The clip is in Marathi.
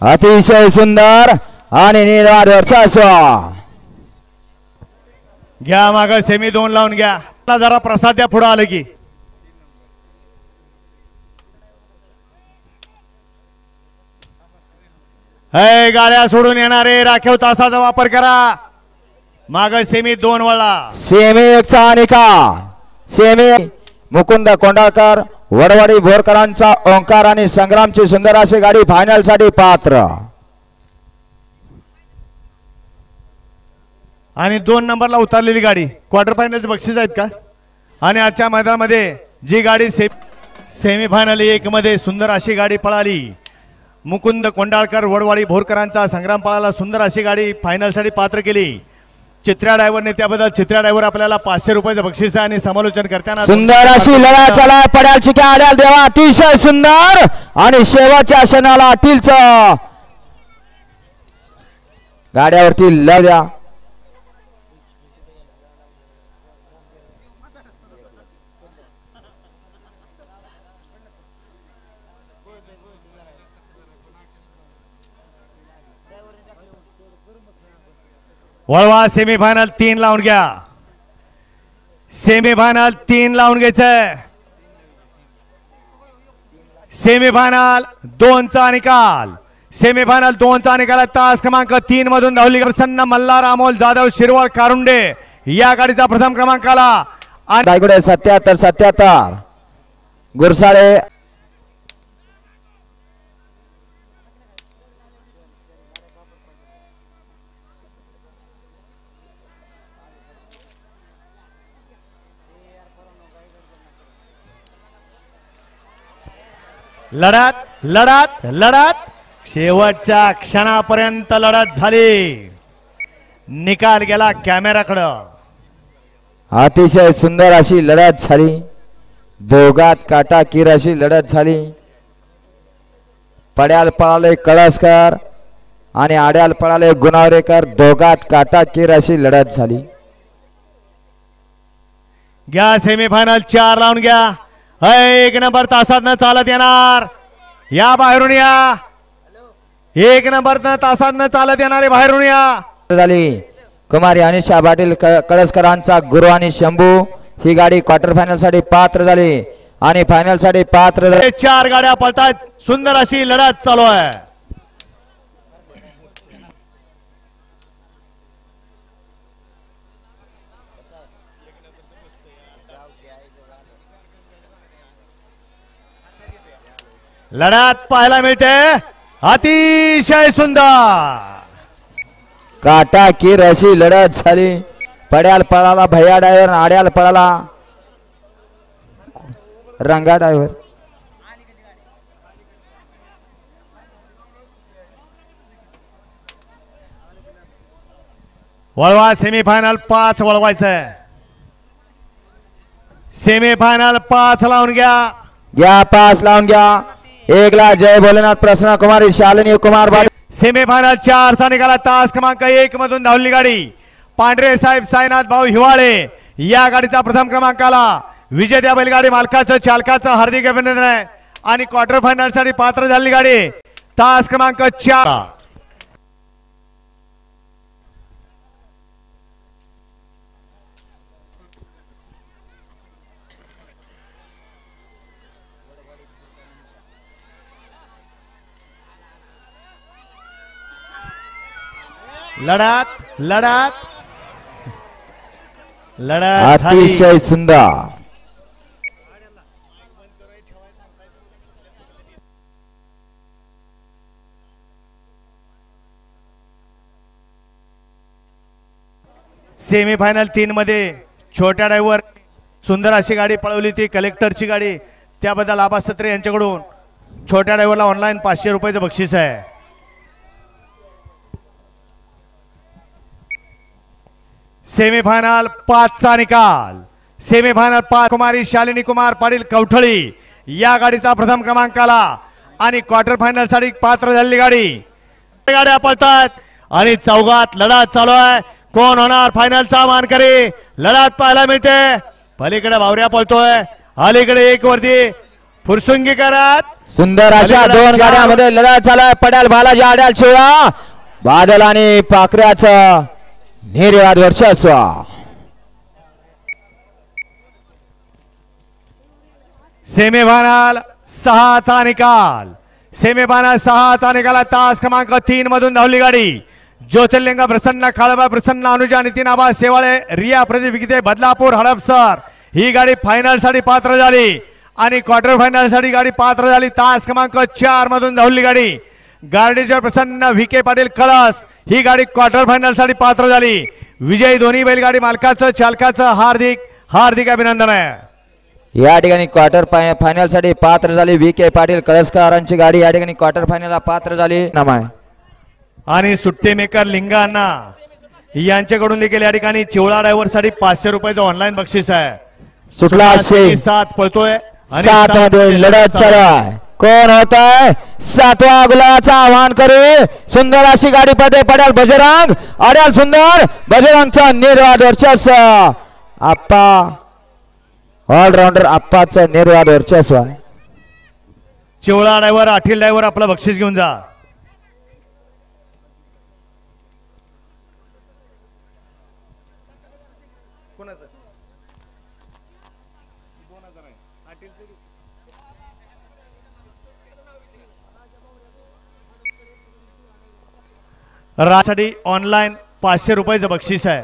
अतिशय सुंदर आणि निर्वाद वर्चस्व. घ्या माग सेमी 2 लावून घ्या. जरा प्रसाद द्या पुढे आलं की. हे गाड्या सोडून येणारे राखीव तासाचा वापर करा. माग सेमी 2 वळला. सेमी 1 चा निकाल. सेमी मुकुंद कोंडाळकर वडवडी भोरकरांचा ओंकार आणि संग्रामची सुंदर अशी गाडी फायनल साठी पात्र. आणि 2 नंबरला उतरलेली गाडी क्वार्टर फायनलचे बक्षीस आहेत का. आणि आजच्या मैदानामध्ये जी गाडी सेमी फायनल 1 मध्ये सुंदर अशी गाडी पळाली. मुकुंद कोंडाळकर वडवाडी भोरकरांचा संग्राम पळाला. सुंदर अशी गाडी फायनल साठी पात्र केली. चित्र्या ड्रायव्हरने त्याबद्दल चित्र्या ड्रायव्हर आपल्याला 500 रुपयाचं बक्षीस आहे. आणि समालोचन करताना सुंदर अशी लढा चला पड्याल चिक्या आड्याल देवा. अतिशय सुंदर आणि शेवटच्या क्षणाला अटीलच गाड्यावरती लढ्या. वळवा. सेमीफायनल 3 लावून घ्या. सेमीफायनल 3 लावून घ्यायचं. सेमीफायनल 2 चा निकाल. सेमीफायनल 2 चा निकाल. तास क्रमांक 3 मधून धावली प्रसन्न मल्हार अमोल जाधव शिरवळ कारुंडे या गाडीचा प्रथम क्रमांक आला. आणि 77 गुरसाळे लढत लढत लढत शेवटच्या क्षणापर्यंत लढत झाली. निकाल गेला कॅमेराकडं. अतिशय सुंदर अशी लढत झाली. दोघात काटाकीर अशी लढत झाली. पड्याल पळाले कळसकर आणि आड्याल पळाले गुणावरेकर. दोघात काटाकीर अशी लढत झाली. घ्या सेमीफायनल 4 लावून घ्या. 1 नंबर तासात न चालत येणार. या बाहेरून या. 1 नंबर तासात न चालत येणारे बाहेरून या. झाली कुमारी अनिशा पाटील कळसकरांचा गुरु आणि शंभू ही गाडी क्वार्टर फायनल साठी पात्र झाली. आणि फायनल साठी पात्र 4 गाड्या पळतात. सुंदर अशी लढत चालू आहे. लढत पाहायला मिळते. अतिशय सुंदर काटाकीर अशी लढत झाली. पड्याल पळाला भैया ड्रायव्हर. आड्याल पळाला रंगा ड्रायव्हर. वळवा. सेमीफायनल 5 वळवायचं. सेमीफायनल 5 लावून घ्या. 5 लावून घ्या. 1 ला जय भोलेनाथ प्रसन्न कुमारी शालिनी कुमार. सेमीफायनल 4 चा निकाला. तास क्रमांक 1 मधून धावली गाडी पांढरे साहेब साईनाथ भाऊ हिवाळे या गाडीचा प्रथम क्रमांक आला. विजेत्या बैलगाडी मालकाचं चालकाचं हार्दिक अभिनंदन आहे. आणि क्वार्टर फायनल साठी पात्र झाली गाडी तास क्रमांक 4. लढत लढत लढत अतिशय सुंदर. सेमीफायनल 3 मध्ये छोट्या ड्रायव्हर सुंदर अशी गाडी पळवली ती कलेक्टरची गाडी. त्याबद्दल आबा सत्रे यांच्याकडून छोट्या ड्रायव्हरला ऑनलाईन 500 रुपयाचं बक्षीस आहे. सेमीफायनल 5 चा निकाल. सेमीफायनल 5 कुमारी शालिनी कुमार पाटील कवठळी या गाडीचा प्रथम क्रमांक आला. आणि क्वार्टर फायनल साठी पात्र झालेली गाडी गाड्या पळतात. आणि चौघात लढत चालू आहे. कोण होणार फायनलचा मानकरी. लढत पाहायला मिळते. पलीकडे भावऱ्या पळतोय. अलीकडे 1 वरती फुरसुंगी करत सुंदर अशा दोन गाड्यामध्ये लढत चालू पड्याल बालाजी आड्याल शिवळा बादल आणि पाखऱ्याचं निर्वाद वर्चस्व. सेमीफायनल 6चा निकाल. सेमीफायनल 6चा निकाल. तास क्रमांक 3 मधून धावली गाडी ज्योतिर्लिंग प्रसन्न काळबा प्रसन्न अनुजा नितीन आबा शेवाळे रिया प्रदीप विगते बदलापूर हडपसर ही गाडी फायनल साठी पात्र झाली आणि क्वार्टर फायनल साठी गाडी पात्र झाली. तास क्रमांक 4 मधून धावली गाडी गार्डीच्या प्रसन्न विके पाटील कळस ही गाडी क्वार्टर फायनल साठी पात्र झाली. विजयी दोन्ही बैलगाडी मालकाचं चालकाचं हार्दिक हार्दिक अभिनंदन आहे. या ठिकाणी क्वार्टर फायनल साठी पात्र झाली विके पाटील कळसकरांची गाडी या ठिकाणी क्वार्टर फायनलला पात्र झाली. नाम आहे आणि सुट्टी मेकर लिंगांना यांच्याकडून देखील या ठिकाणी चिवळा ड्रायव्हर साठी 500 रुपयाचं ऑनलाईन बक्षीस आहे. सुटला 7 पळतोय आणि 7 मध्ये लढत चालू आहे. कोण होत आहे 7वा गुलाबाचं आव्हान करू. सुंदर अशी गाडी पडे पड्याल बजरंग अड्याल सुंदर बजरंगचा निर्वाद वर्चस्व. आप्पा ऑलराऊंडर आप्पाचं निर्वाद वर्चस्व आहे. चिवळा ड्रायव्हर आठील ड्रायव्हर आपलं बक्षीस घेऊन जा. रासाठी ऑनलाईन 500 रुपयाचं बक्षीस आहे.